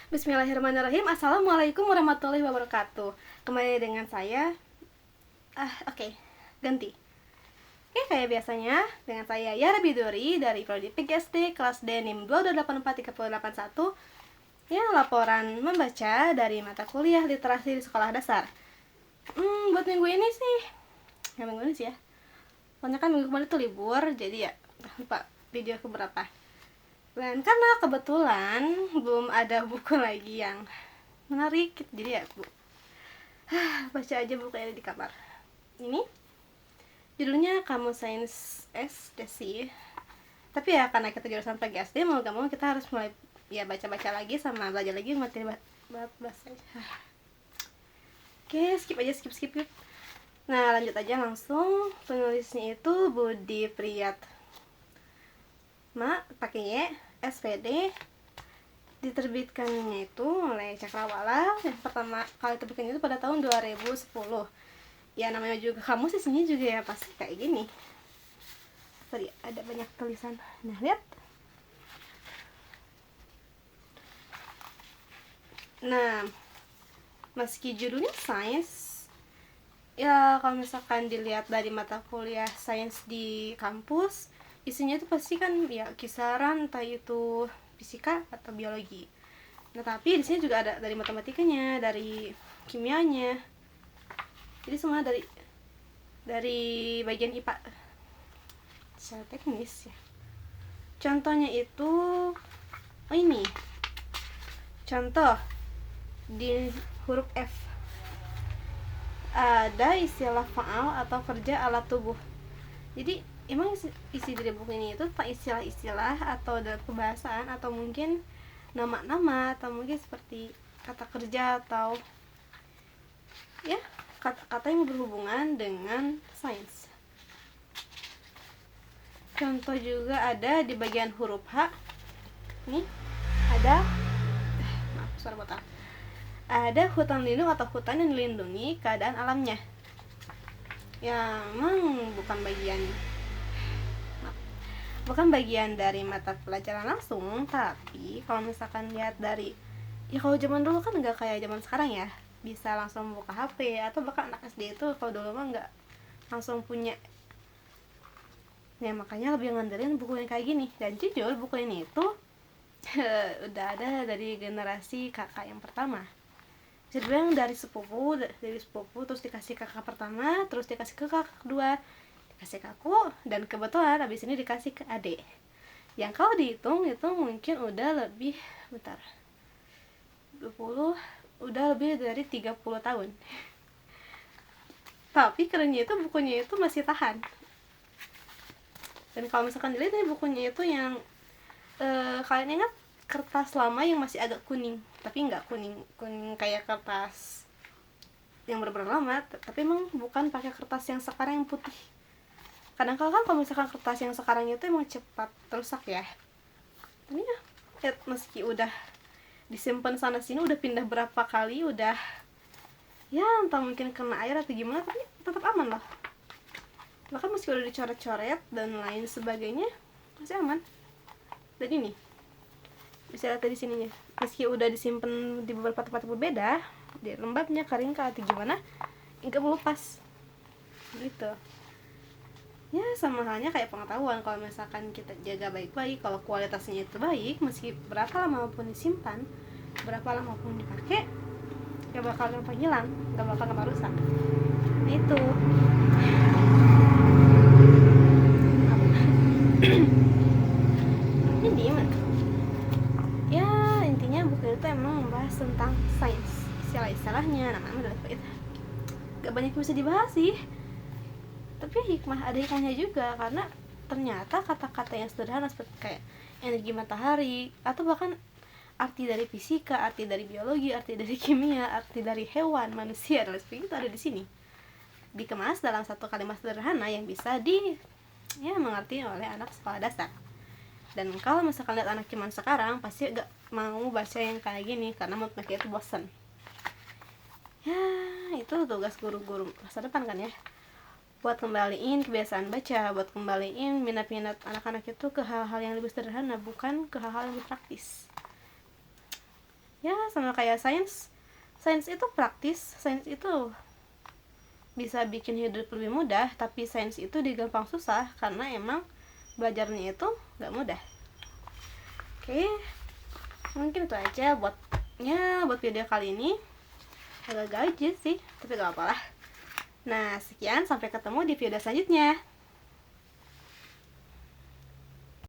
Bismillahirrahmanirrahim. Assalamualaikum warahmatullahi wabarakatuh. Kembali dengan saya. Ganti. Kayak biasanya dengan saya Yara Biduri dari Prodi PGSD kelas D NIM 2284381. Laporan membaca dari mata kuliah literasi di sekolah dasar. Buat minggu ini sih, minggu ini sih ya. Soalnya kan minggu kemarin tuh libur, jadi ya lupa video keberapa. Dan karena kebetulan belum ada buku lagi yang menarik, jadi ya baca aja buku yang ada di kamar. Ini judulnya Kamus Sains S Desi. Tapi ya karena kita jurusan PGSD, mau gak mau kita harus mulai ya baca-baca lagi sama belajar lagi materi bahasa. Skip aja, skip. Nah, lanjut aja langsung. Penulisnya itu Budi Priyatma, pakai Y, SPD. Diterbitkannya itu oleh Cakrawala. Yang pertama kali terbitkan itu pada tahun 2010. Ya namanya juga kamus di sini juga ya pasti kayak gini. Sorry, ada banyak tulisan. Nah, lihat. Nah, meski judulnya sains, ya kalau misalkan dilihat dari mata kuliah sains di kampus, isinya itu pasti kan ya kisaran entah itu fisika atau biologi. Nah, tapi di sini juga ada dari matematikanya, dari kimianya. Jadi semua dari bagian IPA. Secara teknis ya. Contohnya itu ini. Contoh di huruf F ada istilah faal atau kerja alat tubuh. Jadi emang isi dari buku ini itu istilah-istilah atau dari pembahasan atau mungkin nama-nama atau mungkin seperti kata kerja atau ya kata-kata yang berhubungan dengan sains. Contoh juga ada di bagian huruf H. Nih ada ada hutan lindung atau hutan yang dilindungi keadaan alamnya. Ya memang bukan bagian dari mata pelajaran langsung, tapi kalau misalkan lihat dari ya kalau zaman dulu kan nggak kayak zaman sekarang ya, bisa langsung buka HP atau bahkan anak SD itu kalau dulu mah nggak langsung punya. Ya makanya lebih ngandelin buku yang kayak gini. Dan jujur buku ini itu udah ada dari generasi kakak yang pertama. Bisa dibilang dari sepupu terus dikasih kakak pertama, terus dikasih ke kakak kedua, dikasih ke aku, dan kebetulan habis ini dikasih ke adik. Yang kalau dihitung itu mungkin udah lebih udah lebih dari 30 tahun. Tapi kerennya itu bukunya itu masih tahan. Dan kalau misalkan dilihat nih bukunya itu yang kalian ingat kertas lama yang masih agak kuning, tapi nggak kuning kayak kertas yang benar-benar lama, tapi emang bukan pakai kertas yang sekarang yang putih. Kadang-kadang kan kalau misalkan kertas yang sekarang itu emang cepat rusak ya. Ini ya meski udah disimpan sana sini, udah pindah berapa kali, udah ya entah mungkin kena air atau gimana, tapi tetap aman loh. Bahkan meski udah dicoret-coret dan lain sebagainya masih aman. Dan ini bisa lihat di sininya, meski udah disimpan di beberapa tempat berbeda, di lembabnya, kering kah atau gimana, enggak melupas gitu. Ya sama halnya kayak pengetahuan, kalau misalkan kita jaga baik-baik, kalau kualitasnya itu baik, meski berapa lama pun disimpan, berapa lama pun dipakai, gak bakal gampang hilang, gak bakal gampang rusak. Nah itu ini gimana? Ya intinya buku itu emang membahas tentang sains, istilah-istilahnya, nama-nama dan itu gak banyak yang bisa dibahas sih, tapi ada hikmahnya juga, karena ternyata kata-kata yang sederhana seperti kayak energi matahari atau bahkan arti dari fisika, arti dari biologi, arti dari kimia, arti dari hewan, manusia dan lain sebagainya itu ada di sini, dikemas dalam satu kalimat sederhana yang bisa mengerti oleh anak sekolah dasar. Dan kalau misalkan lihat anak zaman sekarang pasti gak mau baca yang kayak gini karena menurut mereka itu bosan. Ya itu tugas guru-guru masa depan kan ya, buat kembaliin kebiasaan baca, buat kembaliin minat-minat anak-anak itu ke hal-hal yang lebih sederhana, bukan ke hal-hal yang lebih praktis. Ya sama kayak sains. Sains itu praktis, sains itu bisa bikin hidup lebih mudah, tapi sains itu digampang susah karena emang belajarnya itu nggak mudah. Oke, mungkin itu aja buat video kali ini. Agak gaji sih, tapi gak apa-apa lah. Nah, sekian, sampai ketemu di video selanjutnya.